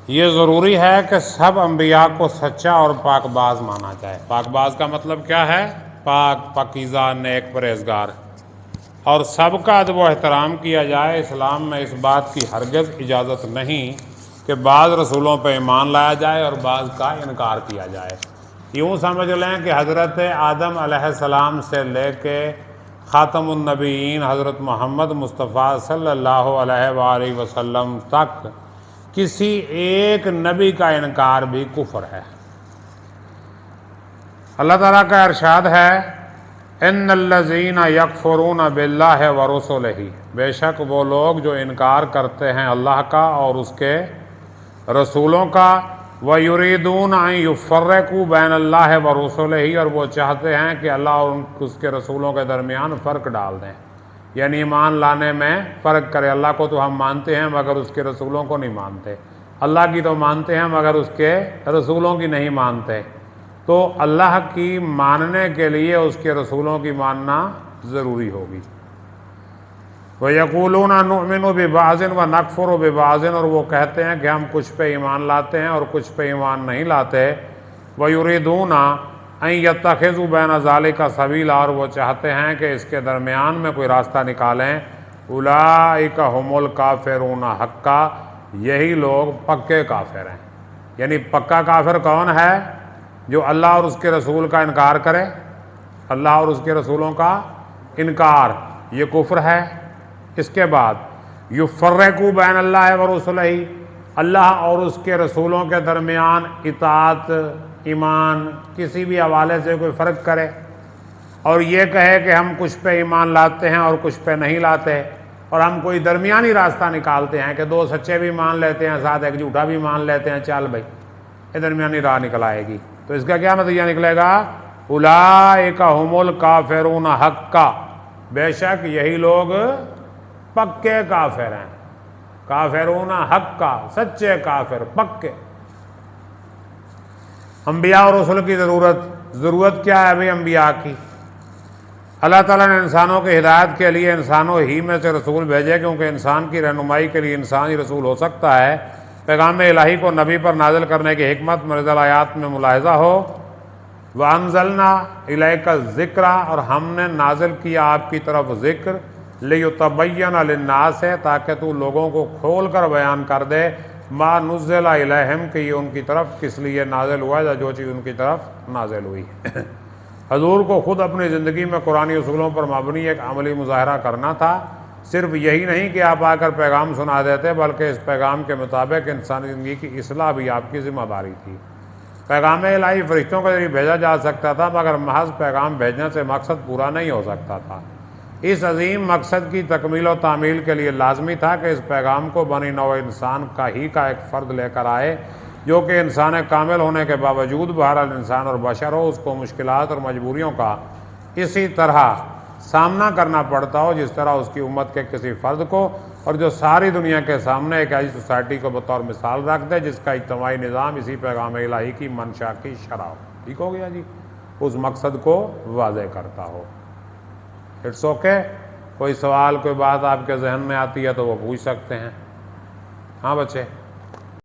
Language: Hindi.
ये ज़रूरी है कि सब अम्बिया को सच्चा और पाकबाज माना जाए। पाकबाज का मतलब क्या है? पाक, पाकीज़ा, नेक, परहेज़गार। और सबका अदब व एहतराम किया जाए। इस्लाम में इस बात की हरगिज़ इजाज़त नहीं कि बाज़ रसूलों पर ईमान लाया जाए और बाज़ का इनकार किया जाए। यूँ समझ लें कि हज़रत आदम अलैहिस्सलाम से लेके ख़ातमुन नबीयीन हज़रत मोहम्मद मुस्तफ़ा सल्लल्लाहु अलैहि वसल्लम तक किसी एक नबी का इनकार भी कुफ्र है। अल्लाह ताला का इरशाद है, इन्नल्लज़ीना यकफ़ुरूना बिल्लाहि व रुसुलिही, बेशक वो लोग जो इनकार करते हैं अल्लाह का और उसके रसूलों का, व युरीदून अन युफ़र्रिक़ू बैनल्लाहि व रुसुलिही, और वो चाहते हैं कि अल्लाह और उसके रसूलों के दरमियान फ़र्क डाल दें, यानी ईमान लाने में फ़र्क करे। अल्लाह को तो हम मानते हैं मगर उसके रसूलों को नहीं मानते, अल्लाह की तो मानते हैं मगर उसके रसूलों की नहीं मानते। तो अल्लाह की मानने के लिए उसके रसूलों की मानना ज़रूरी होगी। व यक़ूलूना नुअमिनु बिबाज़िन व नकफ़ुरु बिबाज़िन, और वो कहते हैं कि हम कुछ पे ईमान लाते हैं और कुछ पे ईमान नहीं लाते। व युरीदूना अन यत्तख़िज़ू बैन ज़ालिका सबीला, और वो चाहते हैं कि इसके दरमियान में कोई रास्ता निकालें। उलाइका हुमुल काफ़िरून हक़्क़ा, यही लोग पक्के काफिर हैं। यानी पक्का काफिर कौन है? जो अल्लाह और उसके रसूल का इनकार करे। अल्लाह और उसके रसूलों का इनकार ये कुफ्र है। इसके बाद युफ़र्रिक़ू बैन अल्लाह व रसूलिही, अल्लाह और उसके रसूलों के दरमियान इताअत, ईमान किसी भी हवाले से कोई फ़र्क करे और ये कहे कि हम कुछ पे ईमान लाते हैं और कुछ पे नहीं लाते, और हम कोई दरमियानी रास्ता निकालते हैं कि दो सच्चे भी मान लेते हैं, साथ एक झूठा भी मान लेते हैं, चल भाई ये दरमियानी राह निकल आएगी। तो इसका क्या नतीजा निकलेगा? उलाइका हुमुल काफिरून हक़्क़ा, बेशक यही लोग पक्के काफिर हैं। काफिरून हक़्क़ा, सच्चे काफिर, पक्के। अम्बिया और रसूल की ज़रूरत क्या है भाई? अम्बिया की अल्लाह ताला ने इंसानों की हिदायत के लिए इंसानों ही में से रसूल भेजे, क्योंकि इंसान की रहनुमाई के लिए इंसान ही रसूल हो सकता है। पैगाम इलाही को नबी पर नाजिल करने की हिकमत मुनज़्ज़ल आयात में मुलाहिज़ा हो। व अंज़लना इलैका ज़िक्रा, और हमने नाजिल किया आपकी तरफ ज़िक्र, लियुतबय्यन लिन्नास, ताकि तू लोगों को खोल कर बयान कर दे, मा नुज़्ज़िला इलैहिम, कि ये उनकी तरफ किस लिए नाजिल हुआ या जो चीज़ उनकी तरफ नाजिल हुई। हजूर को ख़ुद अपनी ज़िंदगी में कुरानी उसूलों पर मबनी एक अमली मुज़ाहरा करना था। सिर्फ यही नहीं कि आप आकर पैगाम सुना देते, बल्कि इस पैगाम के मुताबिक इंसानी ज़िंदगी की इस्लाह भी आपकी ज़िम्मेदारी थी। पैगाम इलाही फ़रिश्तों के ज़रिए भेजा जा सकता था, मगर महज पैगाम भेजने से मकसद पूरा नहीं हो सकता था। इस अजीम मकसद की तकमील और तामील के लिए लाजमी था कि इस पैगाम को बनी नौ इंसान का एक फ़र्द लेकर आए, जो कि इंसान कामिल होने के बावजूद बहरहाल इंसान और बशर हो, उसको मुश्किलात और मजबूरियों का इसी तरह सामना करना पड़ता हो जिस तरह उसकी उम्मत के किसी फ़र्द को, और जो सारी दुनिया के सामने एक ऐसी सोसाइटी को बतौर मिसाल रख दे जिसका इज्तिमाई निज़ाम इसी पैगाम इलाही की मंशा की शरह हो। ठीक हो गया जी? उस मकसद को वाज़ेह करता हो। It's okay. कोई सवाल, कोई बात आपके जहन में आती है तो वो पूछ सकते हैं। हाँ बच्चे।